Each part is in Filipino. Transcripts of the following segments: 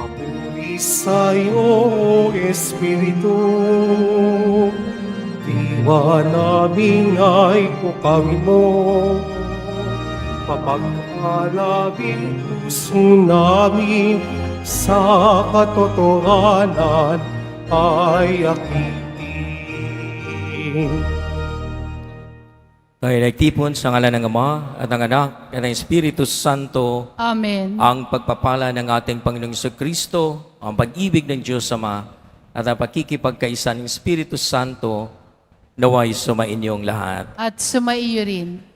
Papuri sa'yo, Espiritu, diwa namin ay pukawin mo. Papagkalabing puso namin sa katotohanan ay akitin. Tayo nagtipon sa ngalan ng Ama at ng Anak at ng Espiritu Santo. Amen. Ang pagpapala ng ating Panginoong Kristo, ang pag-ibig ng Diyos Ama, at ang pakikipagkaisa ng Espiritu Santo, naway sumainyong lahat. At sumaiyo rin.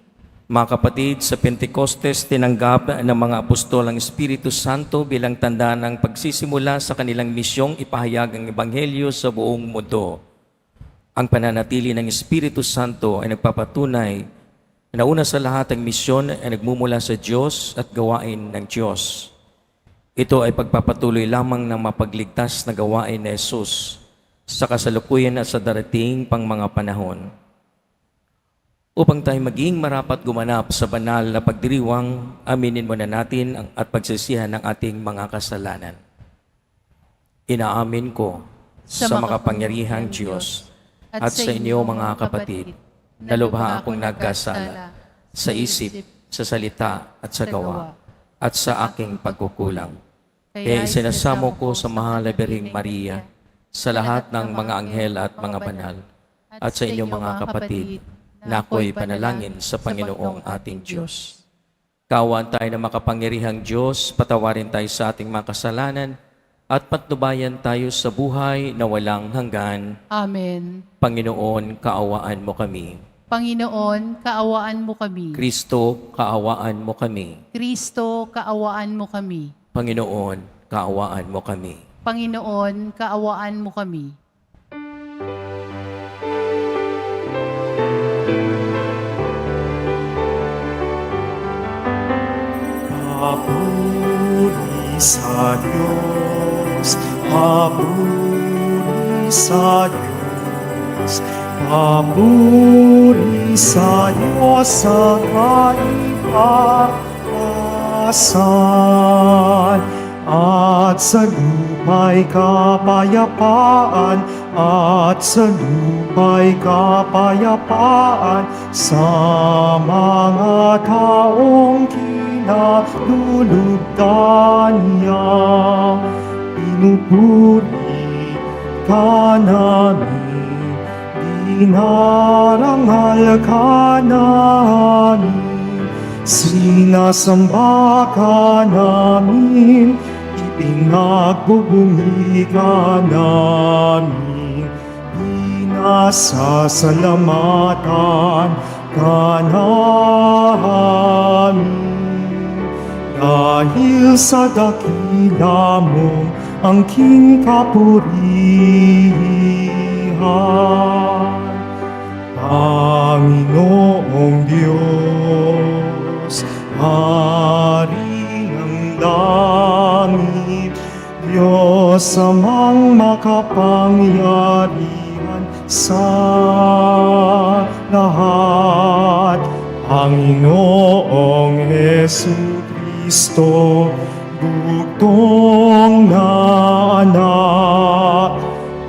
Mga kapatid, sa Pentecostes, tinanggap ng mga apostol ang Espiritu Santo bilang tanda ng pagsisimula sa kanilang misyong ipahayag ang Ebanghelyo sa buong mundo. Ang pananatili ng Espiritu Santo ay nagpapatunay na una sa lahat ang misyon ay nagmumula sa Diyos at gawain ng Diyos. Ito ay pagpapatuloy lamang ng mapagligtas na gawain ni Jesus sa kasalukuyan at sa darating pang mga panahon. Upang tayo maging marapat gumanap sa banal na pagdiriwang, aminin muna natin at pagsisihan ng ating mga kasalanan. Inaamin ko sa makapangyarihang Diyos at sa inyo mga kapatid, na lubha akong nagkasala sa isip, sa salita at sa gawa, at sa aking pagkukulang. Kaya isinasamo ko sa mahal na Birheng Maria, sa lahat ng mga anghel at mga banal, at sa inyong mga kapatid, na ako'y panalangin sa Panginoong ating Diyos. Kaawaan tayo ng makapangyarihang Diyos, patawarin tayo sa ating mga kasalanan, at patnubayan tayo sa buhay na walang hanggan. Amen. Panginoon, kaawaan mo kami. Panginoon, kaawaan mo kami. Kristo, kaawaan mo kami. Kristo, kaawaan mo kami. Panginoon, kaawaan mo kami. Panginoon, kaawaan mo kami. Papuri sa Diyos, papuri sa Diyos, papuri sa Diyos sa kaligtasan, at sa lupa'y kapayapaan, at sa lupa'y kapayapaan sa mga taong kinalulugdan niya. Pinupuri ka namin, dinarangal ka namin, sinasamba ka namin, ipinagbubungi ka namin, pinasasalamatan ka namin. Dahil sa dakila mong angking kapurihan, Panginoong Diyos, Hari ng langit, Diyos amang makapangyarihan sa lahat, Panginoong Jesucristo, bugtong na anak,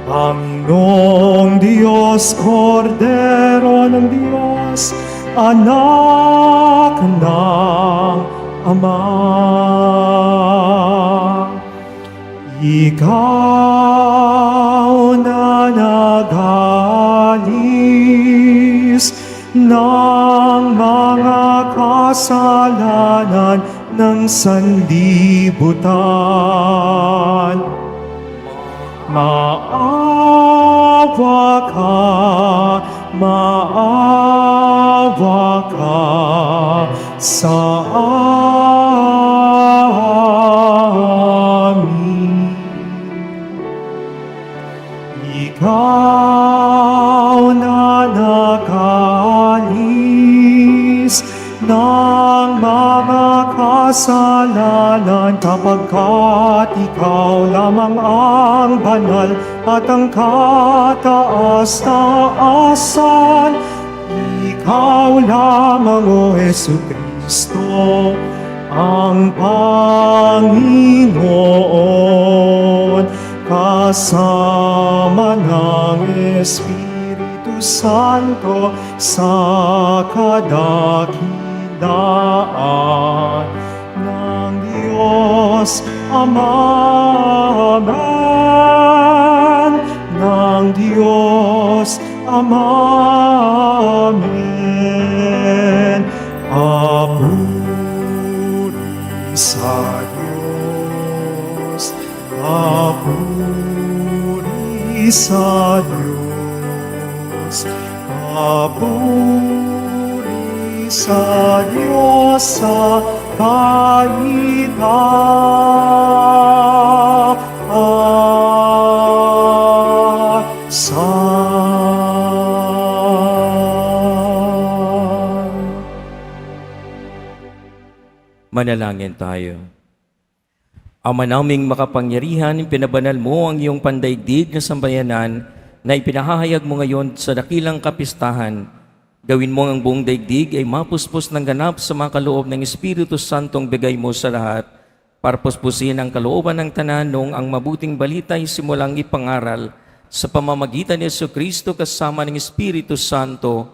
Panginoong Diyos, Kordero ng Diyos, anak ng Ama. Ikaw na nag-alis ng mga kasalanan ng sanlibutan, maawa ka sa amin. Ikaw na nag-alis ng mga kasalanan, kapagkat ikaw lamang ang banal at ang kataas-taasan. Ikaw lamang, O Jesucristo, ang Panginoon kasama ng Espiritu Santo sa kadakilaan ng Diyos Ama. Amen. Ng Diyos Ama. Amen. Papuri sa Diyos, papuri sa Diyos, papuri sa Diyos sa kahitasan. Manalangin tayo. Ama naming makapangyarihan, pinabanal mo ang iyong pandaigdig na sambayanan na ipinahahayag mo ngayon sa dakilang kapistahan. Gawin mo ang buong daigdig ay mapuspos ng ganap sa mga kaloob ng Espiritu Santong bigay mo sa lahat para puspusin ang kalooban ng tanan noong ang mabuting balita ay simulang ipangaral sa pamamagitan ni Jesucristo kasama ng Espiritu Santo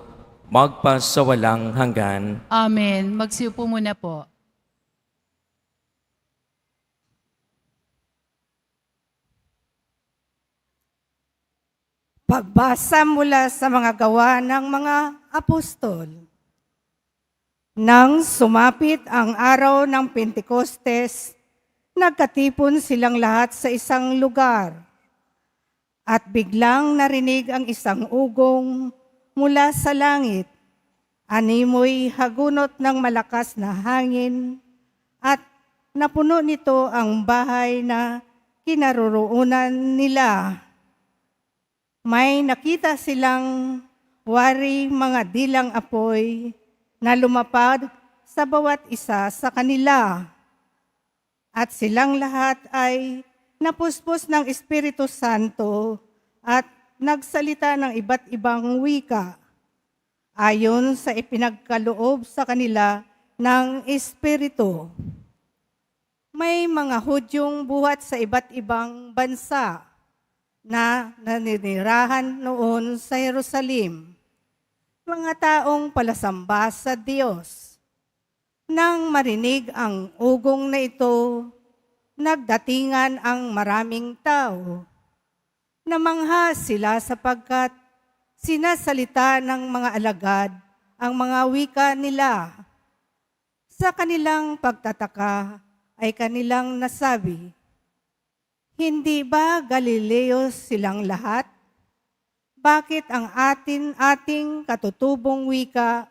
magpasawalang hanggan. Amen. Magsiupo muna po. Pagbasa mula sa mga gawa ng mga apostol. Nang sumapit ang araw ng Pentekostes, nagkatipon silang lahat sa isang lugar. At biglang narinig ang isang ugong mula sa langit. Animoy hagunot ng malakas na hangin at napuno nito ang bahay na kinaroroonan nila. May nakita silang wari mga dilang apoy na lumapad sa bawat isa sa kanila. At silang lahat ay napuspos ng Espiritu Santo at nagsalita ng iba't ibang wika ayon sa ipinagkaloob sa kanila ng Espiritu. May mga Hudyong buhat sa iba't ibang bansa na naninirahan noon sa Jerusalem, mga taong palasamba sa Diyos. Nang marinig ang ugong na ito, nagdatingan ang maraming tao. Namangha sila sapagkat sinasalita ng mga alagad ang mga wika nila. Sa kanilang pagtataka ay kanilang nasabi, "Hindi ba Galileo silang lahat? Bakit ang ating katutubong wika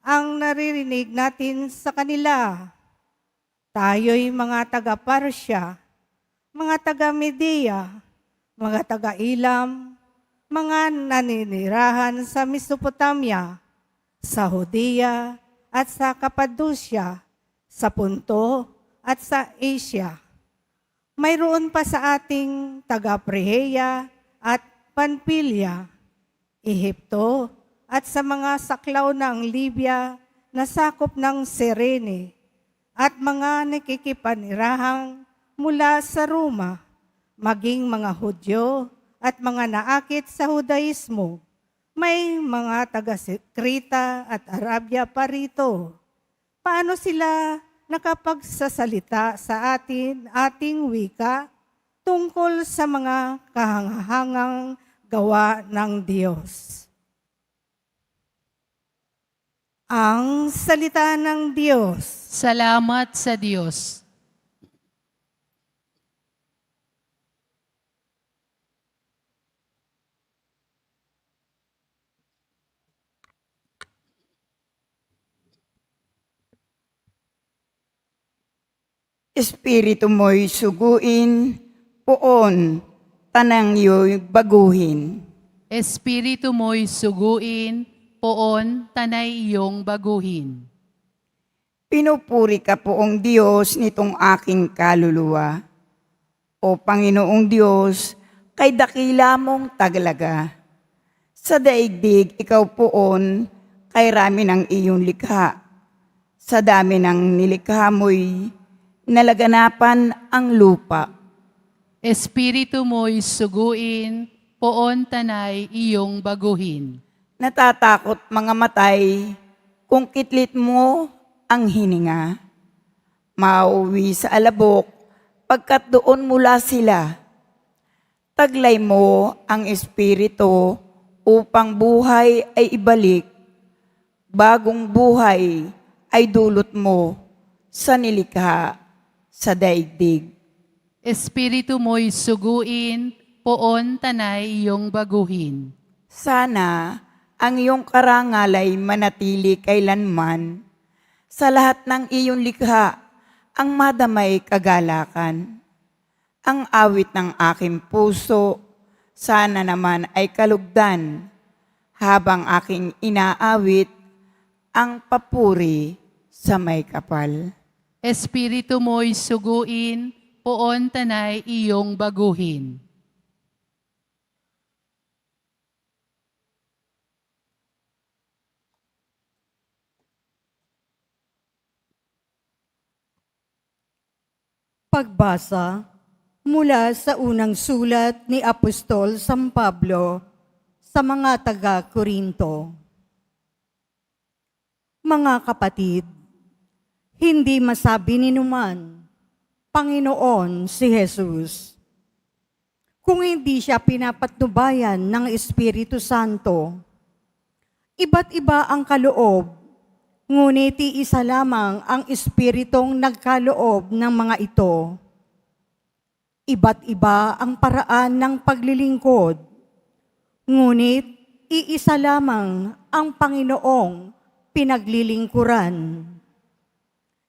ang naririnig natin sa kanila? Tayo'y mga taga-Parsya, mga taga-Media, mga taga-Ilam, mga naninirahan sa Mesopotamia, sa Judea at sa Cappadocia, sa Ponto at sa Asia. Mayroon pa sa ating taga-Phrygia at Pampilya, Ehipto at sa mga saklaw ng Libya na sakop ng Cirene at mga nakikipanirahang mula sa Roma, maging mga Hudyo at mga naakit sa Judaismo. May mga taga-Krita at Arabia pa rito. Paano sila nakapagsasalita sa ating wika tungkol sa mga kahangahangang gawa ng Diyos?" Ang salita ng Diyos. Salamat sa Diyos. Espiritu mo'y suguin, poon, tanang yo'y baguhin. Espiritu mo'y suguin, poon, tanay iyong baguhin. Pinupuri ka poong Diyos nitong aking kaluluwa. O Panginoong Diyos, kay dakila mong tagalaga. Sa daigdig ikaw poon, kay rami ng iyong likha. Sa dami ng nilikha mo'y nalaganapan ang lupa. Espiritu mo'y suguin, poon tanay iyong baguhin. Natatakot mga matay kung kitlit mo ang hininga. Mauwi sa alabok pagkat doon mula sila. Taglay mo ang espiritu upang buhay ay ibalik. Bagong buhay ay dulot mo sa nilikha sa daigdig. Espiritu mo'y suguin, poon tanay iyong baguhin. Sana ang iyong karangalay manatili kailanman sa lahat ng iyong likha ang madamay kagalakan. Ang awit ng aking puso, sana naman ay kalugdan, habang aking inaawit ang papuri sa may kapal. Espiritu mo'y suguin, poon tanay iyong baguhin. Pagbasa mula sa unang sulat ni Apostol San Pablo sa mga taga-Korinto. Mga kapatid, hindi masabi ni numan, Panginoon si Jesus, kung hindi siya pinapatnubayan ng Espiritu Santo. Iba't iba ang kaloob, ngunit iisa lamang ang Espiritong nagkaloob ng mga ito. Iba't iba ang paraan ng paglilingkod, ngunit iisa lamang ang Panginoong pinaglilingkuran.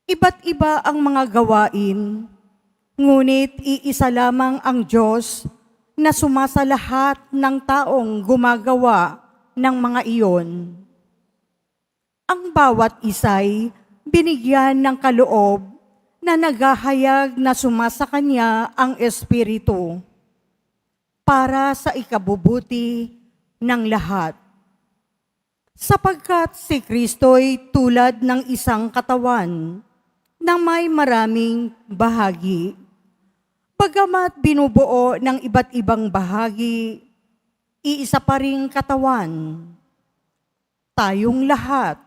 Iba't iba ang mga gawain, ngunit iisa lamang ang Diyos na sumasalahat ng taong gumagawa ng mga iyon. Ang bawat isa'y binigyan ng kaloob na naghahayag na sumasa kanya ang Espiritu para sa ikabubuti ng lahat. Sapagkat si Kristo'y tulad ng isang katawan na may maraming bahagi. Bagamat binubuo ng iba't ibang bahagi, iisa pa ring katawan. Tayong lahat,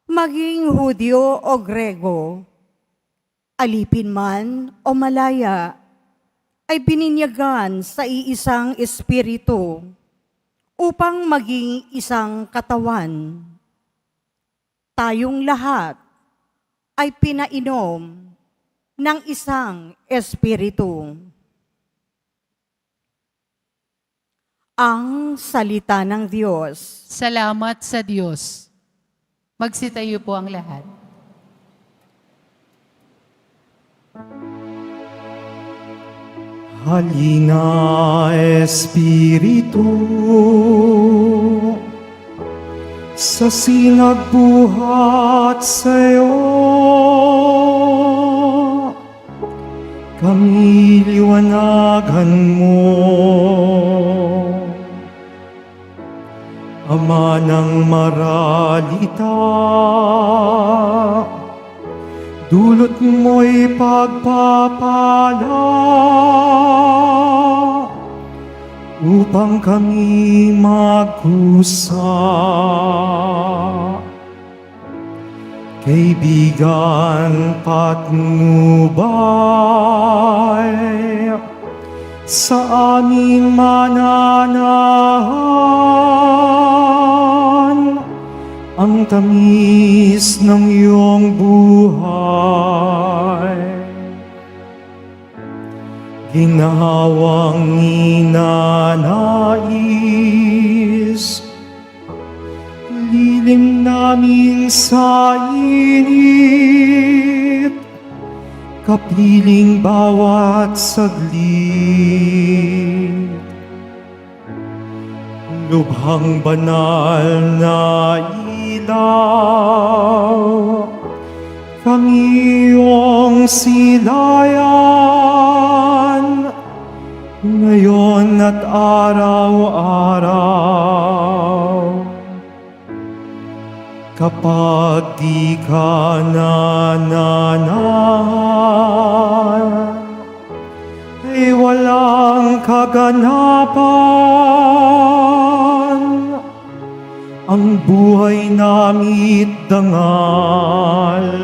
maging Hudyo o Grego, alipin man o malaya, ay bininyagan sa iisang Espiritu upang maging isang katawan. Tayong lahat ay pinainom ng isang Espiritu. Ang salita ng Diyos. Salamat sa Diyos. Magsitayo po ang lahat. Halina, Espiritu, sa sinagbuhat sa'yo. Kami liwanagan mo, Ama ng maralita, dulot mo'y pagpapala upang kami magkusa. Kaibigan patnubay sa aming mananahan ang tamis ng iyong buhay. Ginawang ninanais, lilim namin sa init, kapiling bawat saglit. Lubhang banal na ilaw, kang iyong silayan, ngayon at araw-araw. Kapag Pag di ka nananahan, ay walang kaganapan. Ang buhay namit dangal,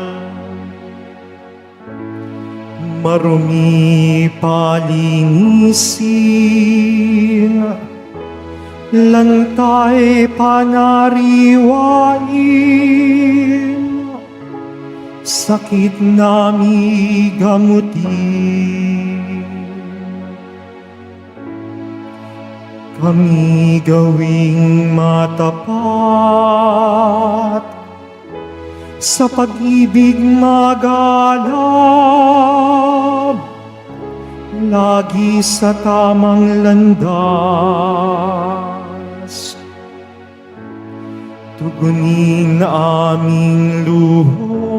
marumi palinisin, lantay panariwain, sakit nami gamutin. Kami gawing matapat, sa pag-ibig magalab, lagi sa tamang landas. Tugunin aming luhog,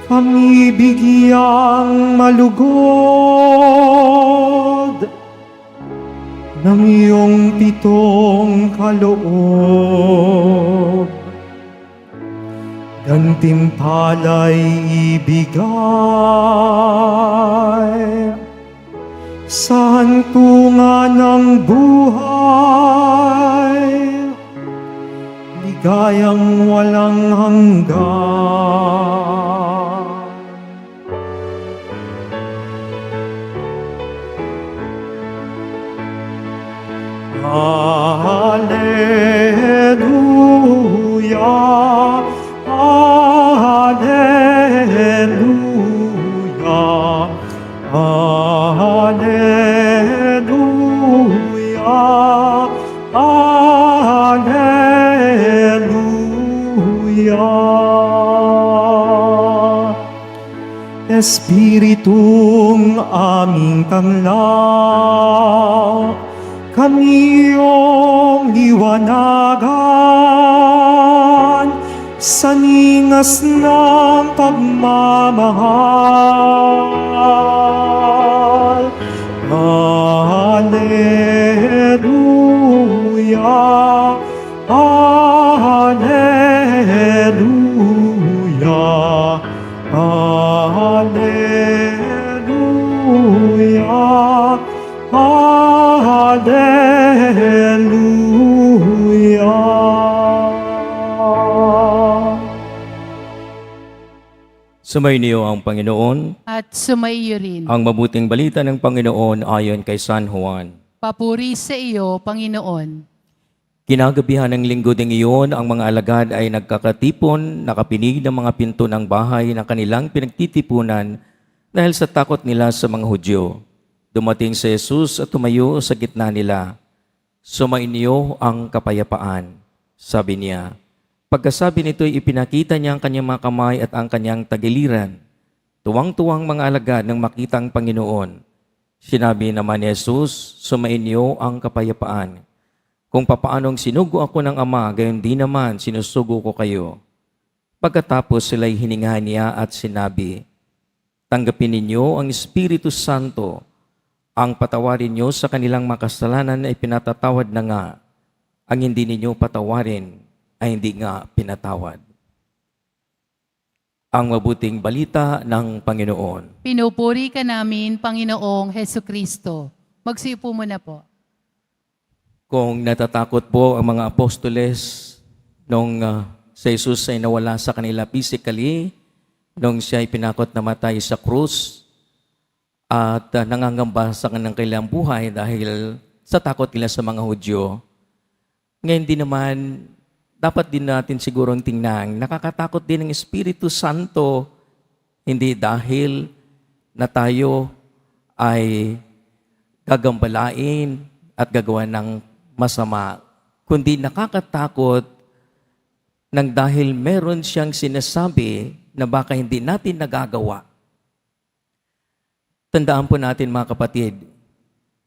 kami bigyang malugod ng iyong pitong kaloob. Gantimpala'y ibigay sa hantungan ng buhay, ligayang walang hanggan. Hallelujah, hallelujah, hallelujah, hallelujah. Espiritong aming tanglaw, kami iyong liwanagan sa ningas ng pagmamahal. Hallelujah, hallelujah, hallelujah, hallelujah. Sumainiyo ang Panginoon. At sumaiyo rin. Ang mabuting balita ng Panginoon ayon kay San Juan. Papuri sa iyo, Panginoon. Kinagabihan ng linggo ding iyon, ang mga alagad ay nagkakatipon, nakapinig ng mga pinto ng bahay na kanilang pinagtitipunan dahil sa takot nila sa mga Hudyo. Dumating si Jesus at tumayo sa gitna nila. Sumainyo ang kapayapaan, sabi niya. Pagkasabi nito'y ipinakita niya ang kanyang mga kamay at ang kanyang tagiliran. Tuwang-tuwang mga alagad nang makita ang Panginoon. Sinabi naman ni Jesus, sumainyo ang kapayapaan. Kung papaanong sinugo ako ng Ama, gayon din naman sinusugo ko kayo. Pagkatapos sila'y hiningahan niya at sinabi, tanggapin ninyo ang Espiritu Santo. Ang patawarin nyo sa kanilang makasalanan ay pinatatawad na nga. Ang hindi ninyo patawarin ay hindi nga pinatawad. Ang mabuting balita ng Panginoon. Pinupuri ka namin, Panginoong Heso Kristo. Magsiupo muna po. Kung natatakot po ang mga apostoles nung si Jesus ay nawala sa kanila physically, nung siya ay pinakot na matay sa krus, at nangangamba sa kanilang buhay dahil sa takot nila sa mga Hudyo. Ngayon din naman, dapat din natin sigurong tingnan, nakakatakot din ang Espiritu Santo, hindi dahil na tayo ay gagambalain at gagawa ng masama, kundi nakakatakot nang dahil meron siyang sinasabi na baka hindi natin nagagawa. Tandaan po natin mga kapatid,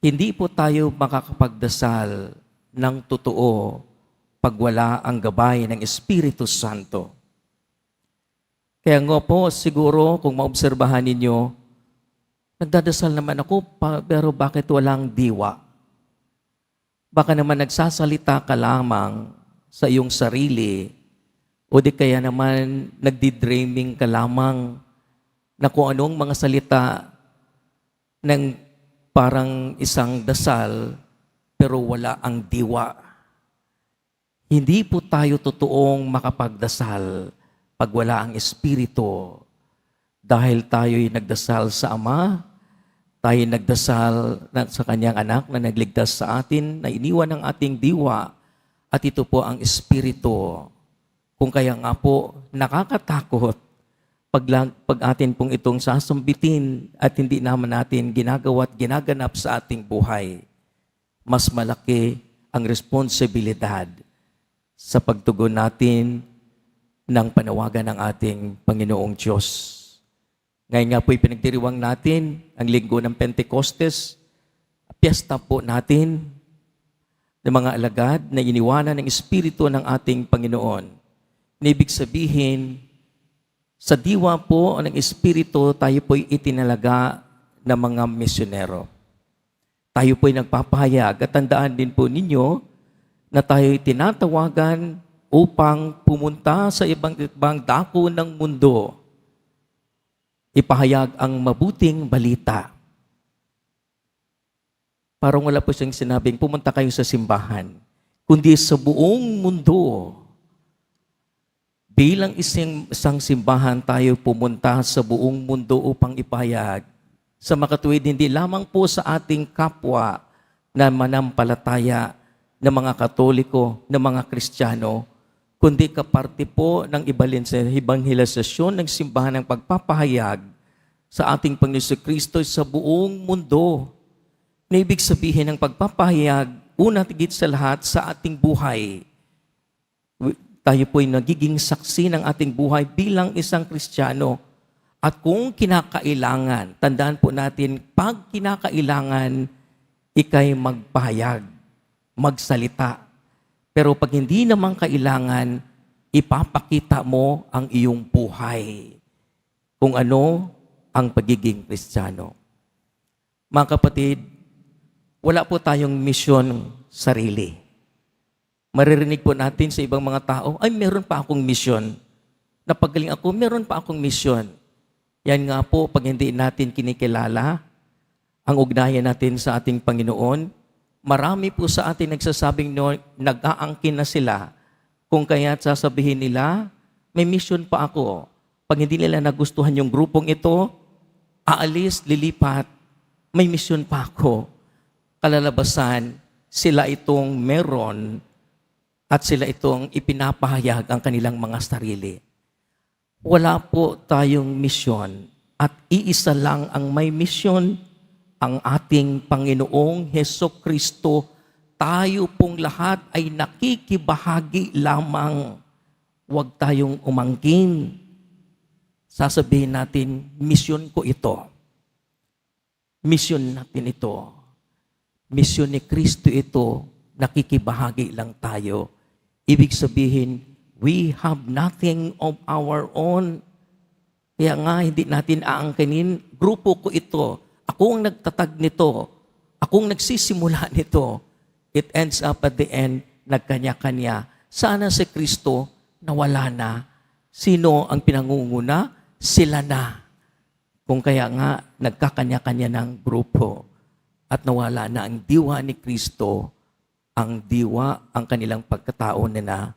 hindi po tayo makakapagdasal ng totoo pag wala ang gabay ng Espiritu Santo. Kaya nga po, siguro kung maobserbahan ninyo, nagdadasal naman ako, pero bakit walang diwa? Baka naman nagsasalita ka lamang, sa iyong sarili, o di kaya naman nagdi-dreaming ka lamang na kung anong mga salita ng parang isang dasal pero wala ang diwa. Hindi po tayo totoong makapagdasal pag wala ang Espiritu. Dahil tayo'y nagdasal sa Ama, tayo nagdasal sa Kanyang anak na nagligtas sa atin, na iniwan ng ating diwa, at ito po ang Espiritu. Kung kaya nga po, nakakatakot pag atin pong itong sasambitin at hindi naman natin ginagawa at ginaganap sa ating buhay. Mas malaki ang responsibilidad sa pagtugon natin ng panawagan ng ating Panginoong Diyos. Ngayon nga po'y pinagdiriwang natin ang linggo ng Pentecostes, piyesta po natin ng mga alagad na iniwanan ng Espiritu ng ating Panginoon. Ibig sabihin, sa diwa po ng Espiritu, tayo po'y itinalaga ng mga misyonero. Tayo po'y nagpapahayag at tandaan din po ninyo na tayo'y tinatawagan upang pumunta sa ibang dako ng mundo. Ipahayag ang mabuting balita. Parang wala po siyang sinabing, pumunta kayo sa simbahan, kundi sa buong mundo. Bilang isang simbahan, tayo pumunta sa buong mundo upang ipahayag sa makatuwid, hindi lamang po sa ating kapwa na manampalataya ng mga Katoliko, ng mga Kristiyano, kundi kaparte po ng ebanghelisasyon ng simbahan ng pagpapahayag sa ating Panginoon Kristo sa buong mundo. Na ibig sabihin ng pagpapahayag, una tigit sa lahat sa ating buhay. Tayo po'y nagiging saksi ng ating buhay bilang isang Kristiyano. At kung kinakailangan, tandaan po natin, pag kinakailangan, ikay magpahayag, magsalita. Pero pag hindi naman kailangan, ipapakita mo ang iyong buhay. Kung ano ang pagiging Kristiyano. Mga kapatid, wala po tayong misyon sarili. Maririnig po natin sa ibang mga tao, ay meron pa akong misyon. Napagaling ako, meron pa akong misyon. Yan nga po, pag hindi natin kinikilala ang ugnayan natin sa ating Panginoon, marami po sa atin nagsasabing nag-aangkin na sila. Kung kaya't sasabihin nila, may mission pa ako. Pag hindi nila nagustuhan yung grupong ito, aalis, lilipat, may mission pa ako. Kalalabasan, sila itong meron at sila itong ipinapahayag ang kanilang mga sarili. Wala po tayong misyon at iisa lang ang may misyon, ang ating Panginoong Hesukristo. Tayo pong lahat ay nakikibahagi lamang. Huwag tayong umangkin. Sasabihin natin, misyon ko ito. Misyon natin ito. Misyon ni Kristo ito, nakikibahagi lang tayo. Ibig sabihin, we have nothing of our own. Kaya nga, hindi natin aangkinin, grupo ko ito. Ako ang nagtatag nito. Ako ang nagsisimula nito. It ends up at the end, nagkanya-kanya. Sana si Kristo nawala na. Sino ang pinangunguna? Sila na. Kung kaya nga, nagkakanya-kanya ng grupo at nawala na ang diwa ni Kristo, ang diwa, ang kanilang pagkatao na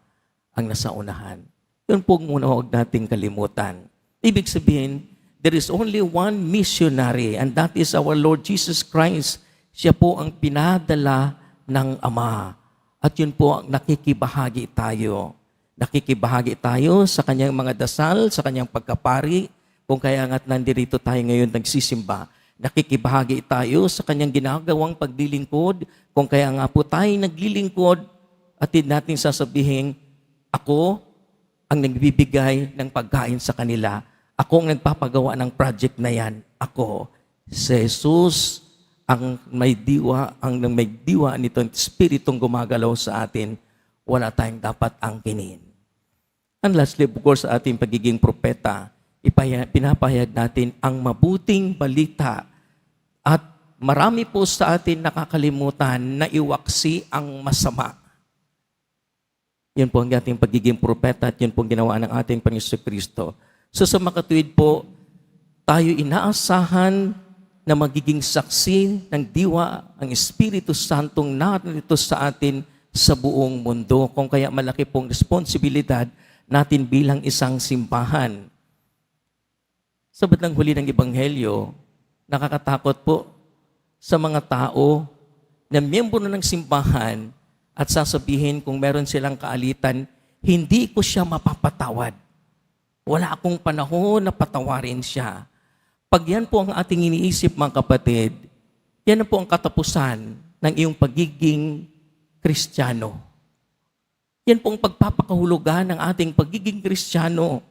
ang nasa unahan. Yun po muna huwag nating kalimutan. Ibig sabihin, there is only one missionary and that is our Lord Jesus Christ. Siya po ang pinadala ng Ama. At yun po ang nakikibahagi tayo. Nakikibahagi tayo sa kanyang mga dasal, sa kanyang pagkapari. Kung kaya nga't nandirito tayo ngayon nagsisimba, nakikibahagi tayo sa kanyang ginagawang paglilingkod. Kung kaya nga po tayo naglilingkod, atid natin sasabihin, ako ang nagbibigay ng pagkain sa kanila. Ako ang nagpapagawa ng project na yan. Ako, si Jesus, ang may diwa nitong Espiritong gumagalaw sa atin, wala tayong dapat angkinin. And lastly, of course, sa ating pagiging propeta, pinapahayag natin ang mabuting balita. At marami po sa atin nakakalimutan na iwaksi ang masama. Yun po ang ating pagiging propeta at yun po ang ginawa ng ating Panginoon Kristo. So sa makatuwid po, tayo inaasahan na magiging saksi ng diwa ang Espiritu Santong narito sa atin sa buong mundo. Kung kaya malaki pong responsibilidad natin bilang isang simbahan. Sa bandang huli ng Ebanghelyo, nakakatakot po sa mga tao na miyembro na ng simbahan at sasabihin kung meron silang kaalitan, hindi ko siya mapapatawad. Wala akong panahon na patawarin siya. Pag yan po ang ating iniisip, mga kapatid, yan na po ang katapusan ng iyong pagiging Kristiyano. Yan po ang pagpapakahulugan ng ating pagiging Kristiyano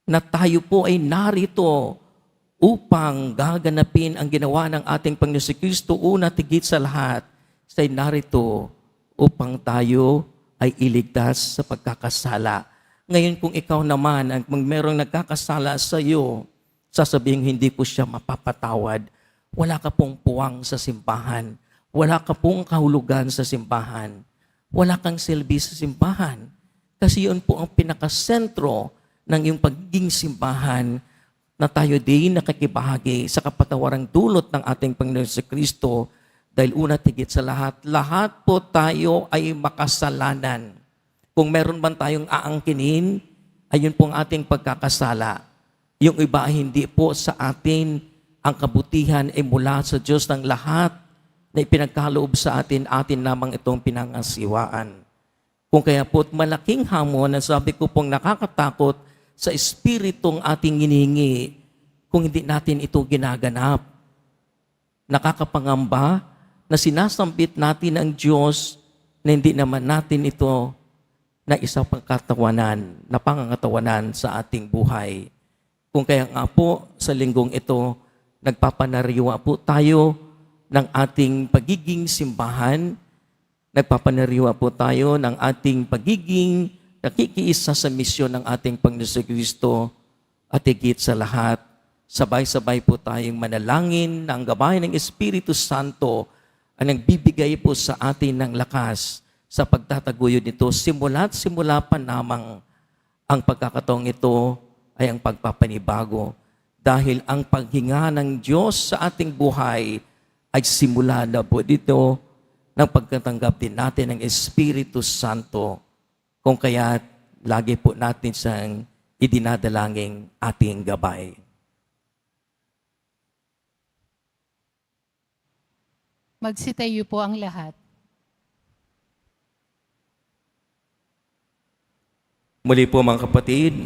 na tayo po ay narito upang gaganapin ang ginawa ng ating Panginoon Kristo. Una, tigit sa lahat, ay narito upang tayo ay iligtas sa pagkakasala. Ngayon kung ikaw naman, ang merong nagkakasala sa iyo, sasabihin hindi ko siya mapapatawad, wala ka pong puwang sa simbahan, wala ka pong kahulugan sa simbahan, wala kang silbi sa simbahan. Kasi yun po ang pinakasentro ng iyong pagiging simbahan na tayo din nakikibahagi sa kapatawarang dulot ng ating Panginoon sa Kristo. Dahil una tigit sa lahat, lahat po tayo ay makasalanan. Kung meron man tayong aangkinin, ayun po ang ating pagkakasala. Yung iba ay hindi po sa atin, ang kabutihan ay mula sa Diyos ng lahat na ipinagkaloob sa atin, atin namang itong pinangasiwaan. Kung kaya po malaking hamon na sabi ko pong nakakatakot sa espiritong ating hinihingi kung hindi natin ito ginaganap. Nakakapangamba na sinasambit natin ang Diyos na hindi naman natin ito na isang pangkatawanan, na pangangatawanan sa ating buhay. Kung kaya nga po sa linggong ito, nagpapanariwa po tayo ng ating pagiging simbahan, nagpapanariwa po tayo ng ating pagiging nakikiisa sa misyon ng ating Panginoon Kristo at higit sa lahat, sabay-sabay po tayong manalangin na ang gabay ng Espiritu Santo ang nagbibigay po sa atin ng lakas sa pagtataguyod nito. Simula't simula pa namang ang pagkakataong ito ay ang pagpapanibago. Dahil ang paghinga ng Diyos sa ating buhay ay simula na po dito ng pagkatanggap din natin ng Espiritu Santo. Kung kaya lagi po natin siyang idinadalangin ating gabay. Magsitayo po ang lahat. Muli po mga kapatid,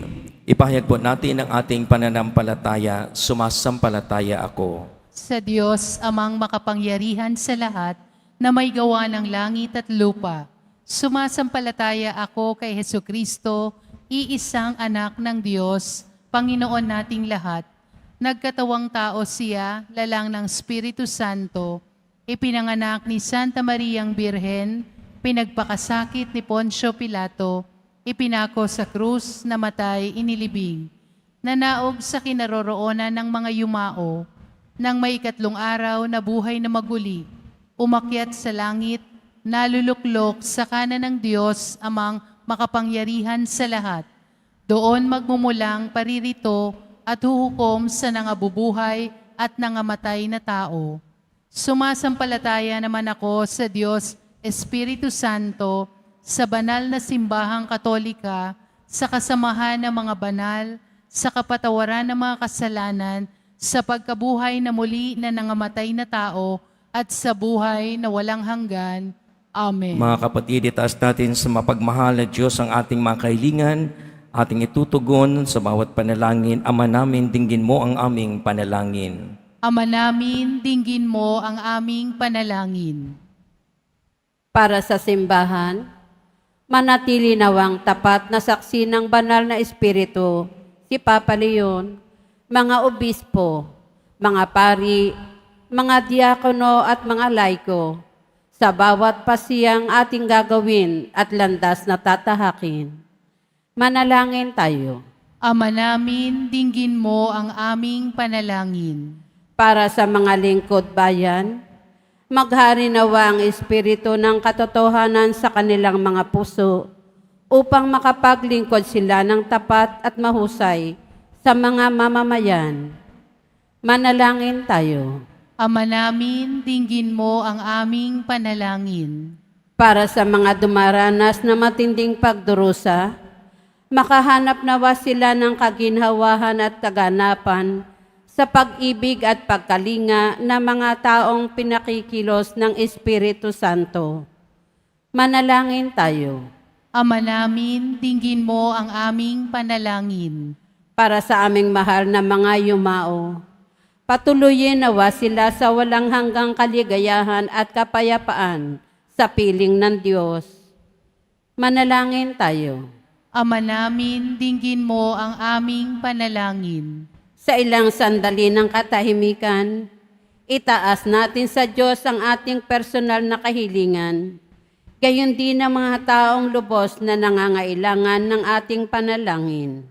ipahayag po natin ang ating pananampalataya, sumasampalataya ako. Sa Diyos, amang makapangyarihan sa lahat, na may gawa ng langit at lupa, sumasampalataya ako kay Hesukristo, iisang anak ng Diyos, Panginoon nating lahat. Nagkatawang tao siya, lalang ng Espiritu Santo, ipinanganak ni Santa Mariang Birhen, pinagpakasakit ni Poncio Pilato, ipinako sa krus, namatay, inilibing, nanaog sa kinaroroonan ng mga yumao, nang may ikatlong araw na buhay na maguli, umakyat sa langit, naluluklok sa kanan ng Diyos amang makapangyarihan sa lahat. Doon magmumulang paririto at huhukom sa nangabubuhay at nangamatay na tao. Sumasampalataya naman ako sa Diyos Espiritu Santo, sa banal na simbahang katolika, sa kasamahan ng mga banal, sa kapatawaran ng mga kasalanan, sa pagkabuhay na muli na nangamatay na tao, at sa buhay na walang hanggan. Amen. Mga kapatid, itaas natin sa mapagmahal na Diyos ang ating mga kahilingan, ating itutugon sa bawat panalangin. Ama namin, dinggin mo ang aming panalangin. Ama namin, dinggin mo ang aming panalangin. Para sa simbahan, manatili nawang tapat na saksi ng banal na Espiritu, si Papa Leon, mga obispo, mga pari, mga diakono at mga laiko, sa bawat pasiyang ating gagawin at landas na tatahakin. Manalangin tayo. Ama namin, dinggin mo ang aming panalangin. Para sa mga lingkod bayan, maghari nawa ang Espiritu ng katotohanan sa kanilang mga puso upang makapaglingkod sila ng tapat at mahusay sa mga mamamayan. Manalangin tayo. Ama namin, dinggin mo ang aming panalangin. Para sa mga dumaranas na matinding pagdurusa, makahanap nawa sila ng kaginhawahan at kaganapan sa pag-ibig at pagkalinga ng mga taong pinakikilos ng Espiritu Santo. Manalangin tayo. Ama namin, dinggin mo ang aming panalangin. Para sa aming mahal na mga yumao, patuloyin nawa sila sa walang hanggang kaligayahan at kapayapaan sa piling ng Diyos. Manalangin tayo. Ama namin, dinggin mo ang aming panalangin. Sa ilang sandali ng katahimikan, itaas natin sa Diyos ang ating personal na kahilingan. Gayon din ang mga taong lubos na nangangailangan ng ating panalangin.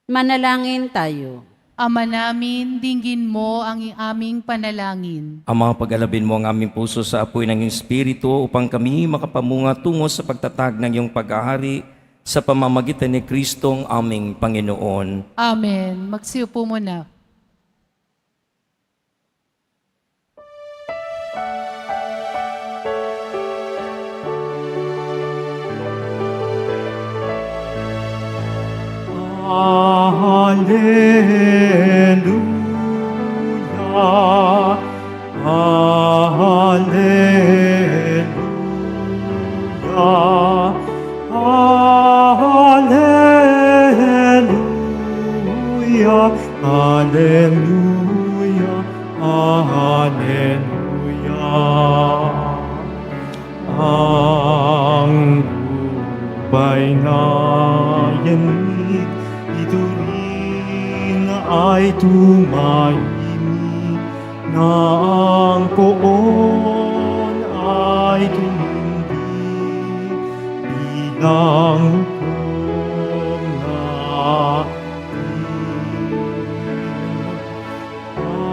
Manalangin tayo. Ama namin, dinggin mo ang aming panalangin. Ama, pag-alabin mo ang aming puso sa apoy ng iyong Espiritu upang kami makapamunga tungo sa pagtatag ng iyong pag-ahari sa pamamagitan ni Kristong aming Panginoon. Amen. Magsiupo muna. Alleluia, Alleluia, Alleluia, Alleluia, Alleluia. Ang lupa'y nayanig, ito rin ay tumahimik, na ang poon ay tumindig bilang hukom natin.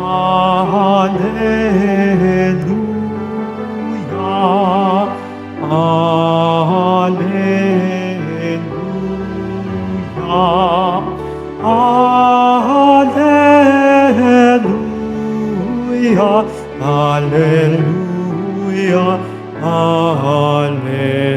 Alleluia, Alleluia, Alleluia, Alleluia.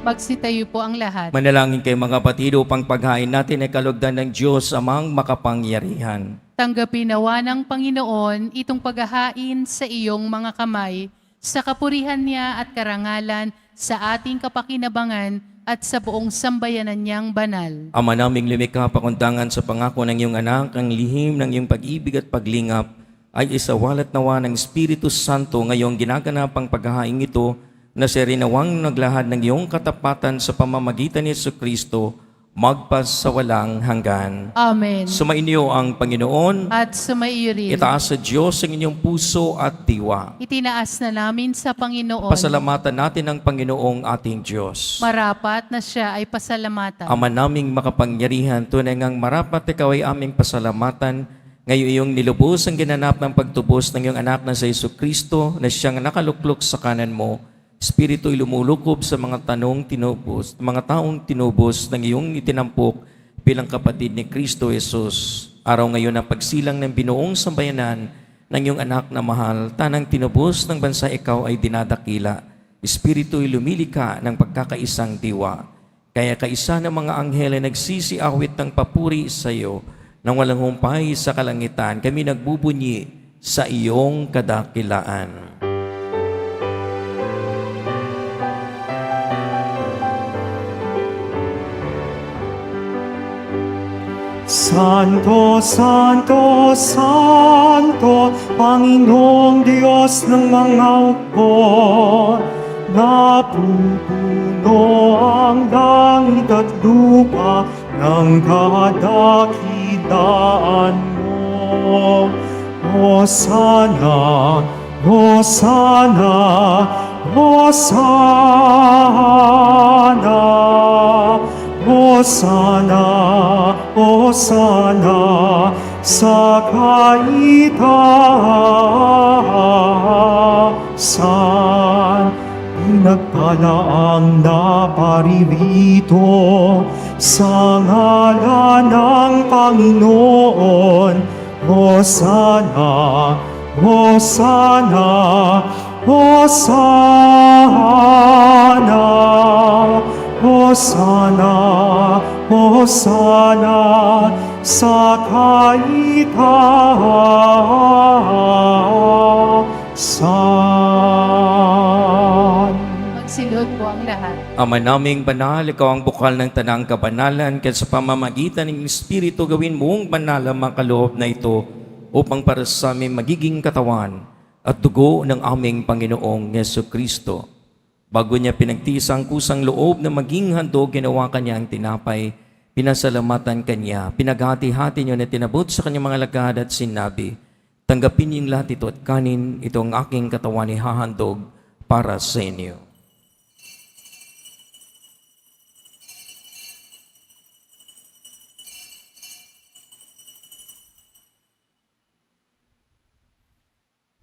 Magsitayo po ang lahat. Manalangin kayo mga kapatid upang paghain natin ay kalugdan ng Diyos amang makapangyarihan. Tanggapin nawa ng Panginoon itong paghahain sa iyong mga kamay, sa kapurihan niya at karangalan, sa ating kapakinabangan at sa buong sambayanan niyang banal. Ama naming lumikha, pakundangan sa pangako ng iyong anak, ang lihim ng iyong pag-ibig at paglingap ay isawalat nawa ng Espiritu Santo ngayong ginaganapang paghahain ito, na siya rin nawang naglahad ng iyong katapatan sa pamamagitan ni Jesucristo, magpas sa walang hanggan. Amen. Sumainyo ang Panginoon. At sumaiyo rin. Itaas sa Diyos ang inyong puso at diwa. Itinaas na namin sa Panginoon. Pasalamatan natin ang Panginoong ating Diyos. Marapat na siya ay pasalamatan. Ama naming makapangyarihan, tunay ngang marapat ikaw ay aming pasalamatan. Ngayon iyong nilubos ang ginanap ng pagtubos ng iyong anak na sa Jesucristo, na siyang nakaluklok sa kanan mo. Espiritu lumulukob sa mga taong tinubos ng iyong itinampok bilang kapatid ni Kristo Jesus. Araw ngayon ang pagsilang ng binuong sambayanan ng iyong anak na mahal, tanang tinubos ng bansa ikaw ay dinadakila. Espiritu lumilika ng pagkakaisang diwa. Kaya kaisa ng mga anghel ay nagsisiawit ng papuri sa iyo, nang walang humpay sa kalangitan, kami nagbubunyi sa iyong kadakilaan. Santo, Santo, Santo, Panginoong Diyos ng mga hukbo, napupuno ang langit at lupa ng kadakilaan mo. Hosana, Hosana, Hosana, Hosana, Hosana sa kaitaasan. San pinagpala ang naparirito sa ngalan ng Panginoon. Hosana, Hosana, Hosana, Hosana, Hosana sa kaitaasan. Magsilod po ang lahat. Ama naming banal, ikaw ang bukal ng tanang kabanalan, kaya sa pamamagitan ng Espiritu gawin mong banal ang mga kaloob na ito upang para sa amin magiging katawan at dugo ng aming Panginoong Yesu Kristo. Bago niya pinagtiis ang kusang loob na maging handog, ginawa kanya ang tinapay, pinasalamatan kanya, pinaghati-hati niyo na tinabot sa kanyang mga lagad at sinabi, tanggapin niyong lahat ito at kanin, ito ang aking katawan ihahandog para sa inyo.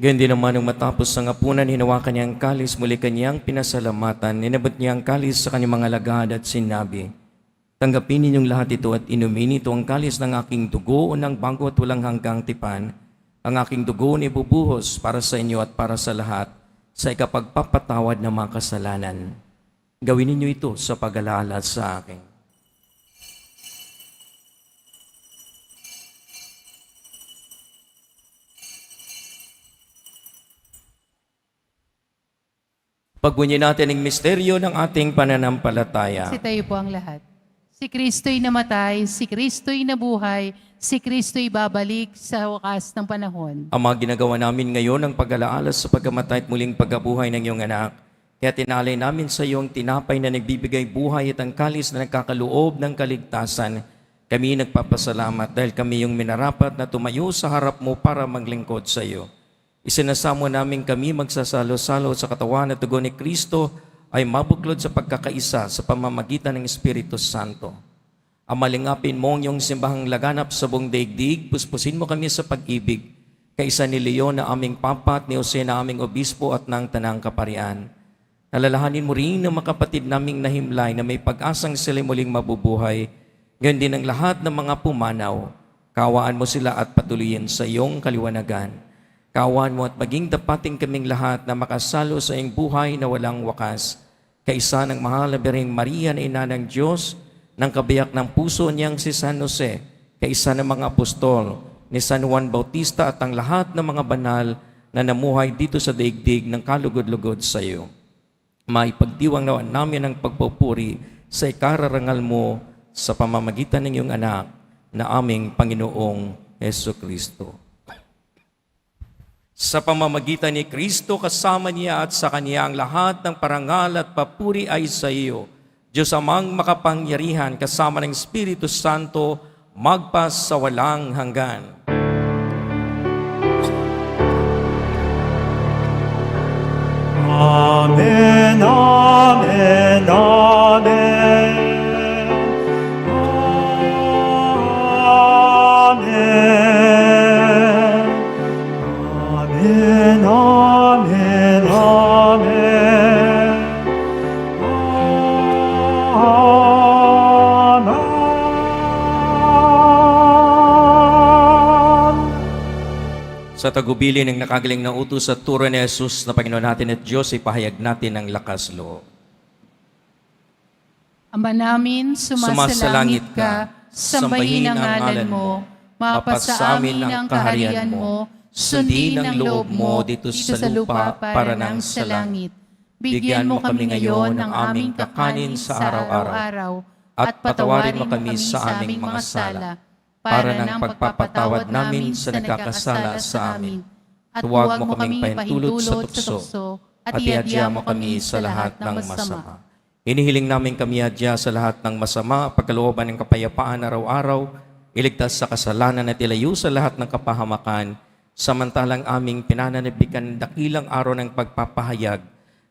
Ganyan din naman nung matapos ang hapunan, hinawakan niya ang kalis, muli kanyang pinasalamatan, ninabot niya ang kalis sa kanyang mga lagad at sinabi, tanggapin ninyong lahat ito at inumin ito ang kalis ng aking dugo o ng bago at walang hanggang tipan. Ang aking dugo na ibubuhos para sa inyo at para sa lahat sa ikapagpapatawad ng mga kasalanan. Gawin ninyo ito sa pag-alala sa akin. Pagbunyi natin ang misteryo ng ating pananampalataya. Sitayo po ang lahat. Si Kristo'y namatay, si Kristo'y nabuhay, si Kristo'y babalik sa wakas ng panahon. Ama, ginagawa namin ngayon ang pag-alaala sa pagkamatay at muling pagkabuhay ng iyong anak. Kaya tinalay namin sa iyo ang tinapay na nagbibigay buhay at ang kalis na nagkakaloob ng kaligtasan. Kami nagpapasalamat dahil kami yung minarapat na tumayo sa harap mo para maglingkod sa iyo. Isinasamo namin kami magsasalo-salo sa katawan at dugo ni Kristo ay mabuklod sa pagkakaisa sa pamamagitan ng Espiritu Santo. Amalingapin mo ang iyong simbahang laganap sa buong daigdig, puspusin mo kami sa pag-ibig, kaisa ni Leon na aming papa at ni Jose na aming obispo at ng tanang kaparian. Nalalahanin mo rin ng mga kapatid naming nahimlay na may pag-asang sila muling mabubuhay, gayon din ang lahat ng mga pumanaw. Kawaan mo sila at patuloyin sa iyong kaliwanagan. Kawan mo at maging dapating kaming lahat na makasalo sa iyong buhay na walang wakas. Kaisa ng mahal na Birheng Maria na ina ng Diyos, ng kabiyak ng puso niyang si San Jose, kaisa ng mga apostol, ni San Juan Bautista at ang lahat ng mga banal na namuhay dito sa daigdig ng kalugod-lugod sa iyo. Maipagdiwang nawan namin ang pagpupuri sa ikararangal mo sa pamamagitan ng iyong anak na aming Panginoong Yesu Kristo. Sa pamamagitan ni Kristo, kasama niya at sa Kanya ang lahat ng parangal at papuri ay sa iyo. Diyos amang makapangyarihan, kasama ng Espiritu Santo, magpas sa walang hanggan. Amen, amen, amen. Amen. Amen, amen, amen. Amen. Sa tagubilin ng nakagaling na utos sa turo ni Jesus na Panginoon natin at Diyos, ipahayag natin ang lakas loob. Ama namin, sumasalangit ka, sambahin ang ngalan mo, mapasa amin ang kaharian mo, sundin ang loob mo dito sa lupa para nang sa langit. Bigyan mo kami ngayon ng aming kakanin sa araw-araw, at patawarin mo kami sa aming mga sala, para ng pagpapatawad namin sa nagkakasala sa amin. At huwag mo kaming pahintulot sa tukso, at iadya mo kami sa lahat ng masama. Inihiling namin kami adya sa lahat ng masama, pagkalooban ng kapayapaan araw-araw, iligtas sa kasalanan at ilayo sa lahat ng kapahamakan, samantalang aming pinananabikan dakilang araw ng pagpapahayag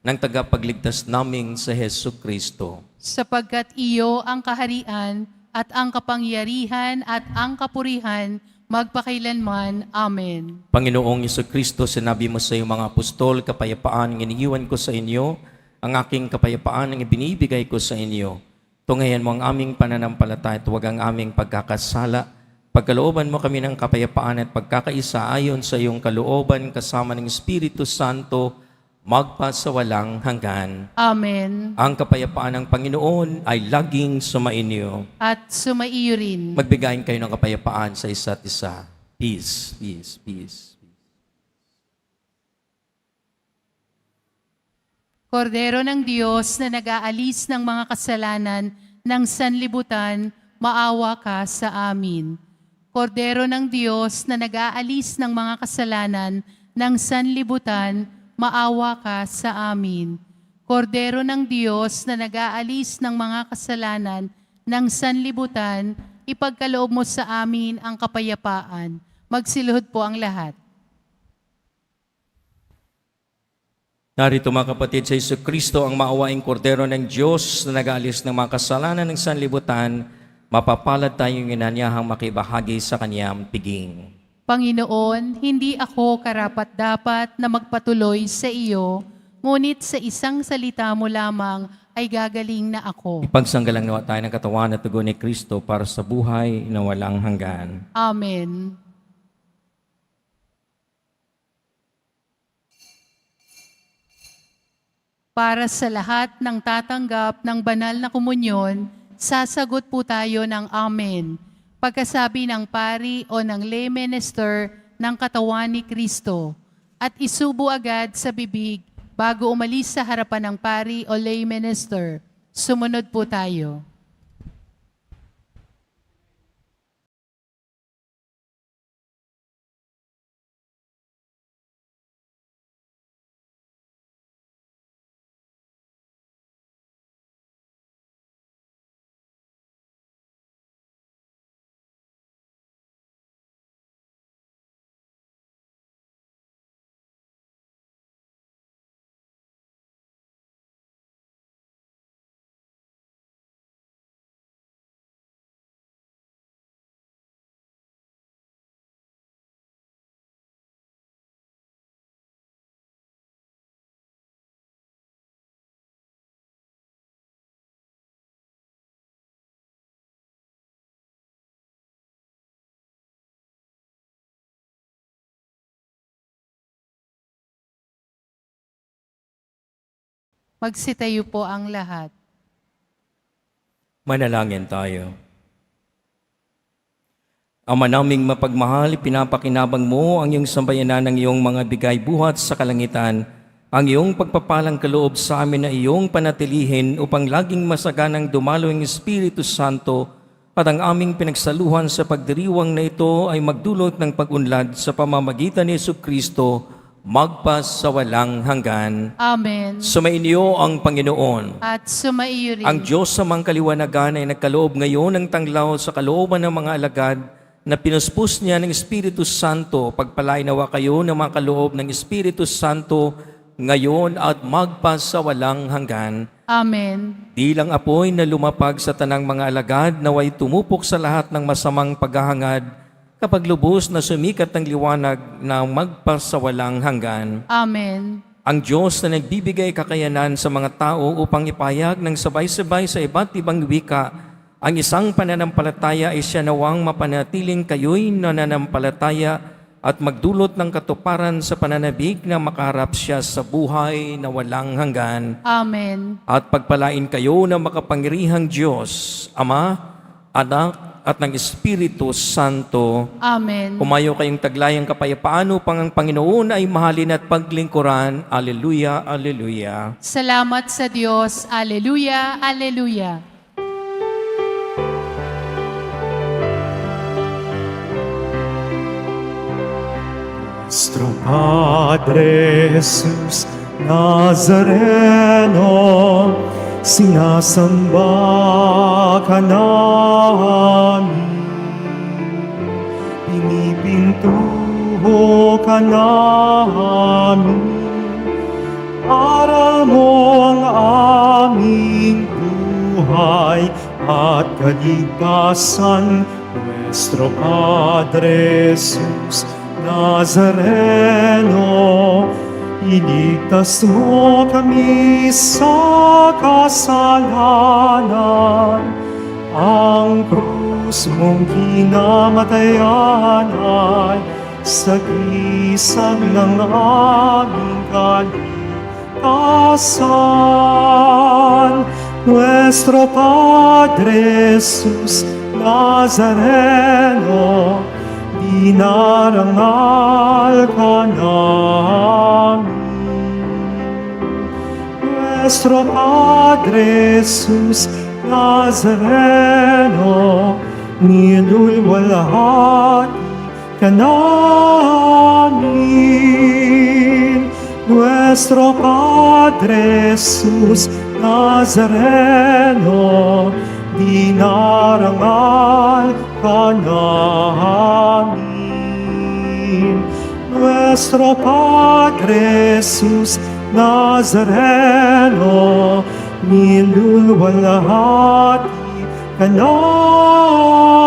ng tagapagligtas naming sa Hesu Kristo. Sapagkat iyo ang kaharian at ang kapangyarihan at ang kapurihan magpakailanman. Amen. Panginoong Kristo, sinabi mo sa iyong mga apostol, kapayapaan ang iniiwan ko sa inyo, ang aking kapayapaan ang ibinibigay ko sa inyo. Tungayan mo ang aming pananampalataya at huwag ang aming pagkakasala. Pagkalooban mo kami ng kapayapaan at pagkakaisa ayon sa iyong kalooban kasama ng Espiritu Santo, magpasawalang hanggan. Amen. Ang kapayapaan ng Panginoon ay laging sumainyo. At sumaiyo rin. Magbigayin kayo ng kapayapaan sa isa't isa. Peace, peace, peace. Kordero ng Diyos na nag-aalis ng mga kasalanan ng sanlibutan, maawa ka sa amin. Kordero ng Diyos na nag-aalis ng mga kasalanan ng sanlibutan, maawa ka sa amin. Kordero ng Diyos na nag-aalis ng mga kasalanan ng sanlibutan, ipagkaloob mo sa amin ang kapayapaan. Magsiluhod po ang lahat. Narito mga kapatid, sa Kristo ang maawaing kordero ng Diyos na nag-aalis ng mga kasalanan ng sanlibutan, mapapalad tayong inanyahang makibahagi sa kanyang piging. Panginoon, hindi ako karapat-dapat na magpatuloy sa iyo, ngunit sa isang salita mo lamang ay gagaling na ako. Ipagsanggalang nawa tayo ng katawan at dugo ni Kristo para sa buhay na walang hanggan. Amen. Para sa lahat ng tatanggap ng banal na komunyon, sasagot po tayo ng Amen. Pagkasabi ng pari o ng lay minister ng katawan ni Kristo, at isubo agad sa bibig bago umalis sa harapan ng pari o lay minister. Sumunod po tayo. Magsitayo po ang lahat. Manalangin tayo. Ama naming mapagmahal, pinapakinabang mo ang iyong sambayanan ng iyong mga bigay buhat sa kalangitan, ang iyong pagpapalang kaloob sa amin na iyong panatilihin upang laging masaganang dumalo ang Espiritu Santo at ang aming pinagsaluhan sa pagdiriwang na ito ay magdulot ng pag-unlad sa pamamagitan ni Jesucristo, magpas sa walang hanggan. Amen. Sumainyo ang Panginoon. At sumaiyo rin. Ang Diyos sa mga kaliwanagan ay nagkaloob ngayon ng tanglaw sa kalooban ng mga alagad na pinuspos niya ng Espiritu Santo. Pagpalain nawa kayo ng mga kaloob ng Espiritu Santo ngayon at magpas sa walang hanggan. Amen. Di lang apoy na lumapag sa tanang mga alagad naway tumupok sa lahat ng masamang paghahangad kapag lubos na sumikat ang liwanag na magpas sa walang hanggan. Amen. Ang Diyos na nagbibigay kakayanan sa mga tao upang ipahayag ng sabay-sabay sa iba't ibang wika, ang isang pananampalataya ay siya nawang mapanatiling kayo'y nananampalataya at magdulot ng katuparan sa pananabik na makaharap siya sa buhay na walang hanggan. Amen. At pagpalain kayo ng makapangyarihang Diyos, Ama, Anak, at ng Espiritu Santo. Amen. Umayo kayong taglayang kapayapaan upang ang Panginoon ay mahalin at paglingkuran. Alleluia, alleluia. Salamat sa Diyos. Alleluia, alleluia. Nuestro Padre Jesus Nazareno, sinasamba ka namin, pinipintuho ka namin, para mo ang aming buhay at kaligtasan Nuestro Padre Jesus Nazareno, iligtas mo kami sa kasalanan. Ang krus mong kinamatayan ay sagisag ng aming kaligtasan. Nuestro Padre Jesus Nazareno, dinarangal ka namin. Nuestro Padre Jesus Nazareno, nilulwalhati ka namin. Nuestro Padre Jesus Nazareno, dinarangal ka namin. Nuestro Padre Jesus Nazareno, nilulwalhati ka namin.